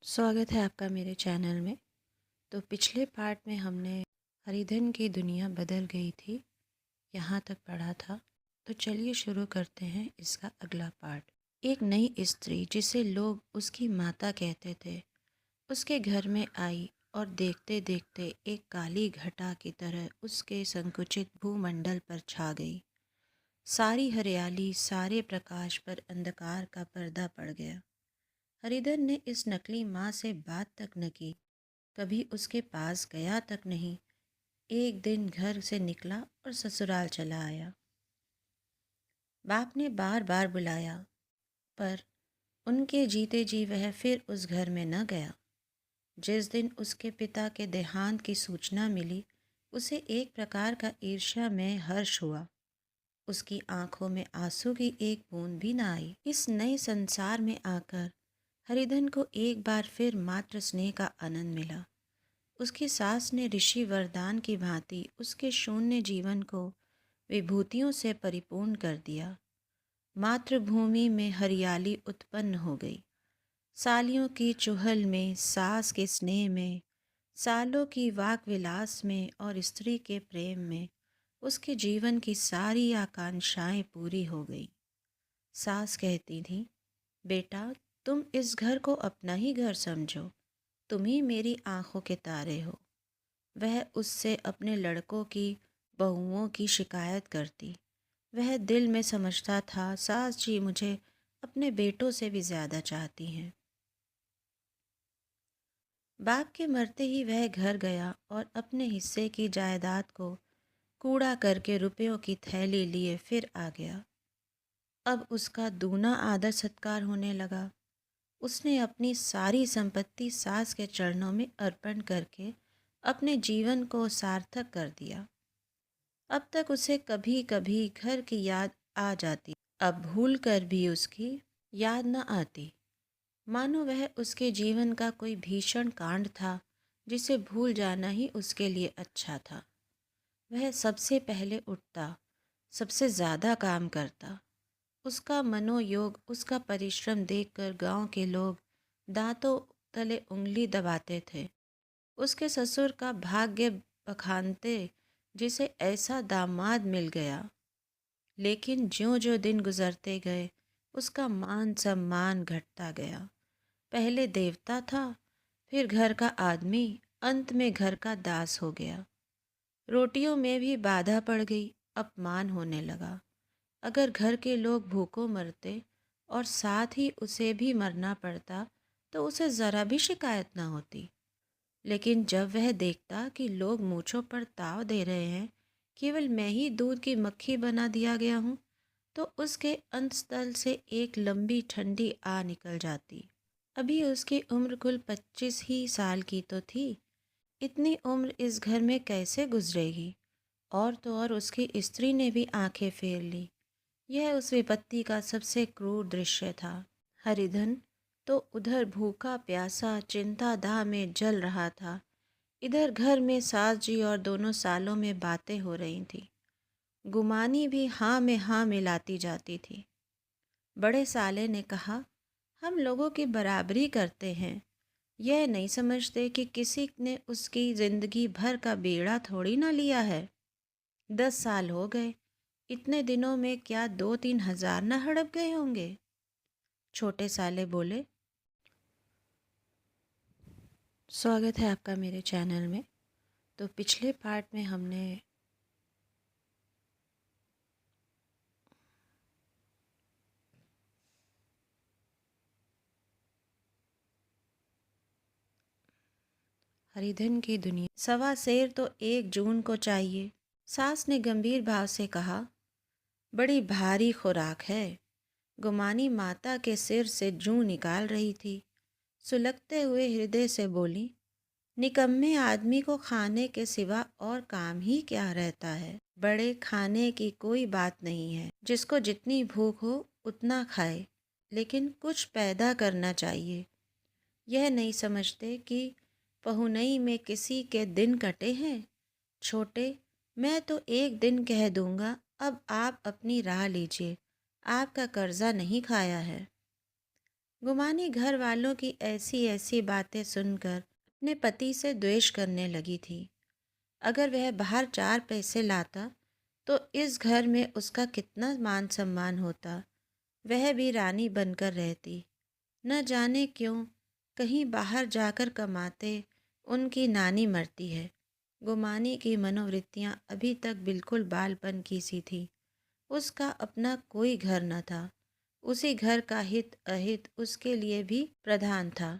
स्वागत है आपका मेरे चैनल में। तो पिछले पार्ट में हमने हरिधन की दुनिया बदल गई थी यहाँ तक पढ़ा था। तो चलिए शुरू करते हैं इसका अगला पार्ट। एक नई स्त्री जिसे लोग उसकी माता कहते थे उसके घर में आई और देखते देखते एक काली घटा की तरह उसके संकुचित भूमंडल पर छा गई। सारी हरियाली, सारे प्रकाश पर अंधकार का पर्दा पड़ गया। हरिधन ने इस नकली माँ से बात तक न की, कभी उसके पास गया तक नहीं। एक दिन घर से निकला और ससुराल चला आया। बाप ने बार बार बुलाया, पर उनके जीते जी वह फिर उस घर में न गया। जिस दिन उसके पिता के देहांत की सूचना मिली, उसे एक प्रकार का ईर्ष्या में हर्ष हुआ। उसकी आंखों में आंसू की एक बूंद भी न आई। इस नए संसार में आकर हरिधन को एक बार फिर मातृ स्नेह का आनंद मिला। उसकी सास ने ऋषि वरदान की भांति उसके शून्य जीवन को विभूतियों से परिपूर्ण कर दिया। मातृभूमि में हरियाली उत्पन्न हो गई। सालियों की चुहल में, सास के स्नेह में, सालों की वाक विलास में और स्त्री के प्रेम में उसके जीवन की सारी आकांक्षाएं पूरी हो गई। सास कहती थी, बेटा तुम इस घर को अपना ही घर समझो, तुम ही मेरी आंखों के तारे हो। वह उससे अपने लड़कों की बहुओं की शिकायत करती। वह दिल में समझता था, सास जी मुझे अपने बेटों से भी ज़्यादा चाहती हैं। बाप के मरते ही वह घर गया और अपने हिस्से की जायदाद को कूड़ा करके रुपयों की थैली लिए फिर आ गया। अब उसका दूना आदर सत्कार होने लगा। उसने अपनी सारी संपत्ति सास के चरणों में अर्पण करके अपने जीवन को सार्थक कर दिया। अब तक उसे कभी कभी घर की याद आ जाती, अब भूल कर भी उसकी याद न आती। मानो वह उसके जीवन का कोई भीषण कांड था जिसे भूल जाना ही उसके लिए अच्छा था। वह सबसे पहले उठता, सबसे ज़्यादा काम करता। उसका मनोयोग, उसका परिश्रम देखकर गांव के लोग दांतों तले उंगली दबाते थे। उसके ससुर का भाग्य बखानते, जिसे ऐसा दामाद मिल गया। लेकिन ज्यों-ज्यों दिन गुजरते गए उसका मान सम्मान घटता गया। पहले देवता था, फिर घर का आदमी, अंत में घर का दास हो गया। रोटियों में भी बाधा पड़ गई, अपमान होने लगा। अगर घर के लोग भूखों मरते और साथ ही उसे भी मरना पड़ता तो उसे ज़रा भी शिकायत ना होती। लेकिन जब वह देखता कि लोग मूँछों पर ताव दे रहे हैं, केवल मैं ही दूध की मक्खी बना दिया गया हूँ, तो उसके अंतस्थल से एक लंबी ठंडी आ निकल जाती। अभी उसकी उम्र कुल 25 ही साल की तो थी। इतनी उम्र इस घर में कैसे गुजरेगी? और तो और उसकी स्त्री ने भी आंखें फेर ली। यह उस विपत्ति का सबसे क्रूर दृश्य था। हरिधन तो उधर भूखा प्यासा चिंता दाह में जल रहा था, इधर घर में सास जी और दोनों सालों में बातें हो रही थी। गुमानी भी हाँ में हाँ मिलाती जाती थी। बड़े साले ने कहा, हम लोगों की बराबरी करते हैं, यह नहीं समझते कि किसी ने उसकी जिंदगी भर का बेड़ा थोड़ी ना लिया है। 10 साल हो गए, इतने दिनों में क्या 2-3 हज़ार न हड़प गए होंगे? छोटे साले बोले। स्वागत है आपका मेरे चैनल में। तो पिछले पार्ट में हमने हरिधन की दुनिया। सवा सेर तो 1 जून को चाहिए, सास ने गंभीर भाव से कहा। बड़ी भारी खुराक है। गुमानी माता के सिर से जूं निकाल रही थी। सुलगते हुए हृदय से बोली, निकम्मे आदमी को खाने के सिवा और काम ही क्या रहता है। बड़े खाने की कोई बात नहीं है, जिसको जितनी भूख हो उतना खाए, लेकिन कुछ पैदा करना चाहिए। यह नहीं समझते कि पहुनई में किसी के दिन कटे हैं। छोटे, मैं तो एक दिन कह दूंगा, अब आप अपनी राह लीजिए, आपका कर्जा नहीं खाया है। गुमानी घर वालों की ऐसी ऐसी बातें सुनकर अपने पति से द्वेष करने लगी थी। अगर वह बाहर 4 पैसे लाता तो इस घर में उसका कितना मान सम्मान होता। वह भी रानी बनकर रहती। न जाने क्यों कहीं बाहर जाकर कमाते उनकी नानी मरती है। गुमानी की मनोवृत्तियां अभी तक बिल्कुल बालपन की सी थी। उसका अपना कोई घर न था। उसी घर का हित अहित उसके लिए भी प्रधान था।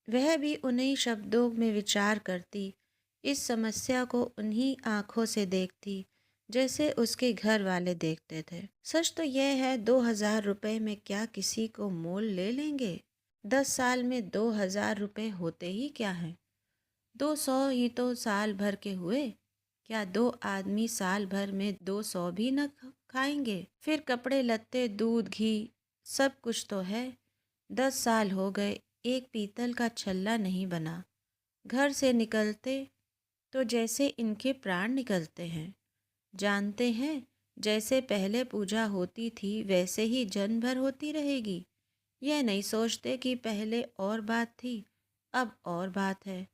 वह भी उन्हीं शब्दों में विचार करती, इस समस्या को उन्हीं आंखों से देखती जैसे उसके घर वाले देखते थे। सच तो यह है, 2,000 रुपये में क्या किसी को मोल ले लेंगे। 10 साल में 2,000 रुपये होते ही क्या हैं। 200 ही तो साल भर के हुए। क्या 2 आदमी साल भर में 200 भी न खाएंगे। फिर कपड़े लत्ते दूध घी सब कुछ तो है। 10 साल हो गए, एक पीतल का छल्ला नहीं बना। घर से निकलते तो जैसे इनके प्राण निकलते हैं। जानते हैं, जैसे पहले पूजा होती थी वैसे ही जन्म भर होती रहेगी। यह नहीं सोचते कि पहले और बात थी, अब और बात है।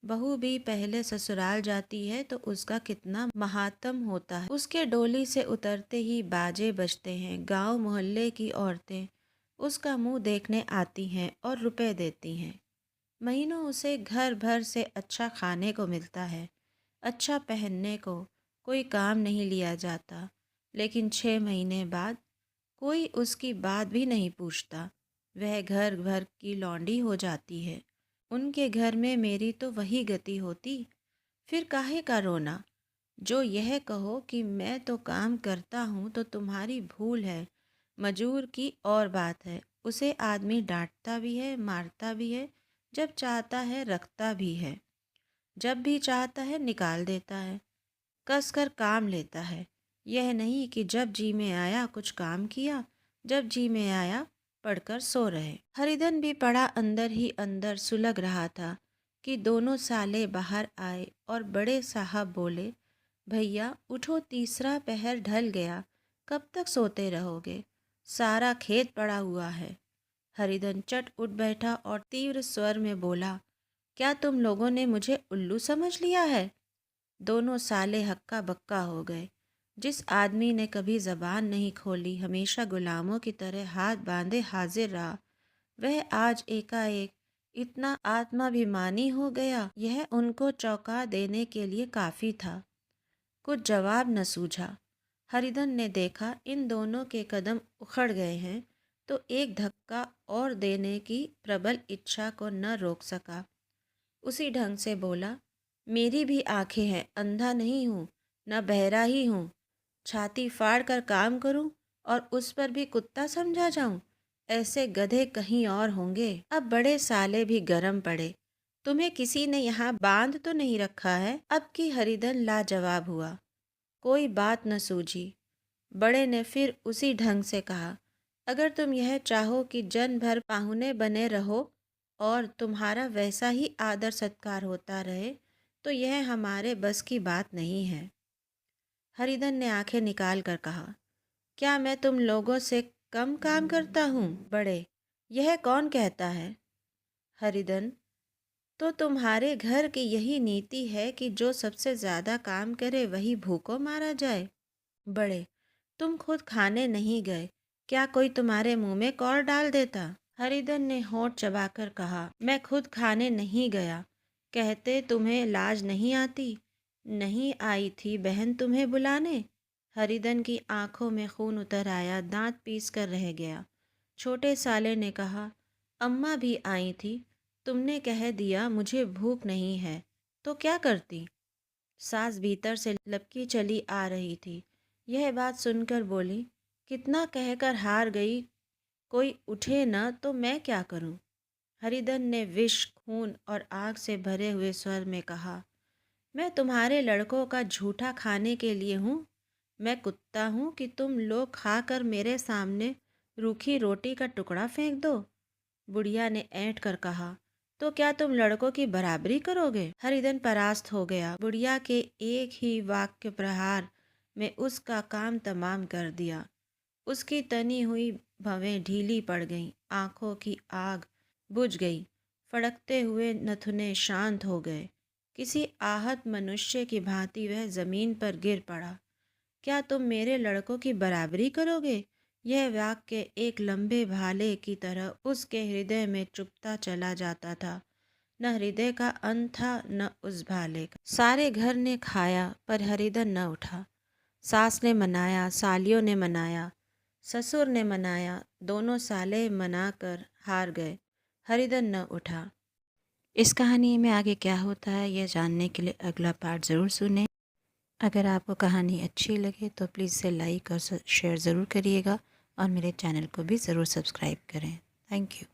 बहू भी पहले ससुराल जाती है तो उसका कितना महात्म होता है। उसके डोली से उतरते ही बाजे बजते हैं। गांव मोहल्ले की औरतें उसका मुंह देखने आती हैं और रुपए देती हैं। महीनों उसे घर भर से अच्छा खाने को मिलता है, अच्छा पहनने को। कोई काम नहीं लिया जाता। लेकिन 6 महीने बाद कोई उसकी बात भी नहीं पूछता। वह घर भर की लौंडी हो जाती है। उनके घर में मेरी तो वही गति होती। फिर काहे का रोना। जो यह कहो कि मैं तो काम करता हूँ तो तुम्हारी भूल है। मजूर की और बात है। उसे आदमी डांटता भी है, मारता भी है, जब चाहता है रखता भी है, जब भी चाहता है निकाल देता है, कस कर काम लेता है। यह नहीं कि जब जी में आया कुछ काम किया, जब जी में आया पढ़कर सो रहे। हरिधन भी पड़ा अंदर ही अंदर सुलग रहा था कि दोनों साले बाहर आए और बड़े साहब बोले, भैया उठो, तीसरा पहर ढल गया, कब तक सोते रहोगे, सारा खेत पड़ा हुआ है। हरिधन चट उठ बैठा और तीव्र स्वर में बोला, क्या तुम लोगों ने मुझे उल्लू समझ लिया है। दोनों साले हक्का बक्का हो गए। जिस आदमी ने कभी जबान नहीं खोली, हमेशा गुलामों की तरह हाथ बांधे हाजिर रहा, वह आज एकाएक इतना आत्माभिमानी हो गया, यह उनको चौंका देने के लिए काफी था। कुछ जवाब न सूझा। हरिधन ने देखा इन दोनों के कदम उखड़ गए हैं तो एक धक्का और देने की प्रबल इच्छा को न रोक सका। उसी ढंग से बोला, मेरी भी आंखें हैं, अंधा नहीं हूँ, न बहरा ही हूँ। छाती फाड़ कर काम करूँ और उस पर भी कुत्ता समझा जाऊँ। ऐसे गधे कहीं और होंगे। अब बड़े साले भी गरम पड़े। तुम्हें किसी ने यहाँ बांध तो नहीं रखा है। अब की हरिधन लाजवाब हुआ। कोई बात न सूझी। बड़े ने फिर उसी ढंग से कहा, अगर तुम यह चाहो कि जन भर पाहुने बने रहो और तुम्हारा वैसा ही आदर सत्कार होता रहे तो यह हमारे बस की बात नहीं है। हरिधन ने आंखें निकाल कर कहा, क्या मैं तुम लोगों से कम काम करता हूँ। बड़े, यह कौन कहता है। हरिधन, तो तुम्हारे घर की यही नीति है कि जो सबसे ज्यादा काम करे वही भूखों मारा जाए। बड़े, तुम खुद खाने नहीं गए, क्या कोई तुम्हारे मुंह में कौर डाल देता। हरिधन ने होंठ चबाकर कहा, मैं खुद खाने नहीं गया। कहते तुम्हें लाज नहीं आती। नहीं आई थी बहन तुम्हें बुलाने। हरिधन की आंखों में खून उतर आया, दांत पीस कर रह गया। छोटे साले ने कहा, अम्मा भी आई थी, तुमने कह दिया मुझे भूख नहीं है, तो क्या करती। सास भीतर से लपकी चली आ रही थी। यह बात सुनकर बोली, कितना कहकर हार गई, कोई उठे न तो मैं क्या करूं। हरिधन ने विष, खून और आग से भरे हुए स्वर में कहा, मैं तुम्हारे लड़कों का झूठा खाने के लिए हूँ। मैं कुत्ता हूँ कि तुम लोग खाकर मेरे सामने रूखी रोटी का टुकड़ा फेंक दो। बुढ़िया ने ऐंठ कर कहा, तो क्या तुम लड़कों की बराबरी करोगे। हरिधन परास्त हो गया। बुढ़िया के एक ही वाक्य प्रहार में उसका काम तमाम कर दिया। उसकी तनी हुई भवें ढीली पड़ गईं, आंखों की आग बुझ गई, फड़कते हुए नथुने शांत हो गए। किसी आहत मनुष्य की भांति वह जमीन पर गिर पड़ा। क्या तुम मेरे लड़कों की बराबरी करोगे? यह वाक्य एक लंबे भाले की तरह उसके हृदय में चुभता चला जाता था। न हृदय का अंत था न उस भाले का। सारे घर ने खाया पर हरिधन न उठा। सास ने मनाया, सालियों ने मनाया, ससुर ने मनाया, दोनों साले मनाकर हार गए। हरिधन न उठा। इस कहानी में आगे क्या होता है यह जानने के लिए अगला पार्ट ज़रूर सुनें। अगर आपको कहानी अच्छी लगे तो प्लीज़ इसे लाइक और शेयर ज़रूर करिएगा और मेरे चैनल को भी ज़रूर सब्सक्राइब करें। Thank you.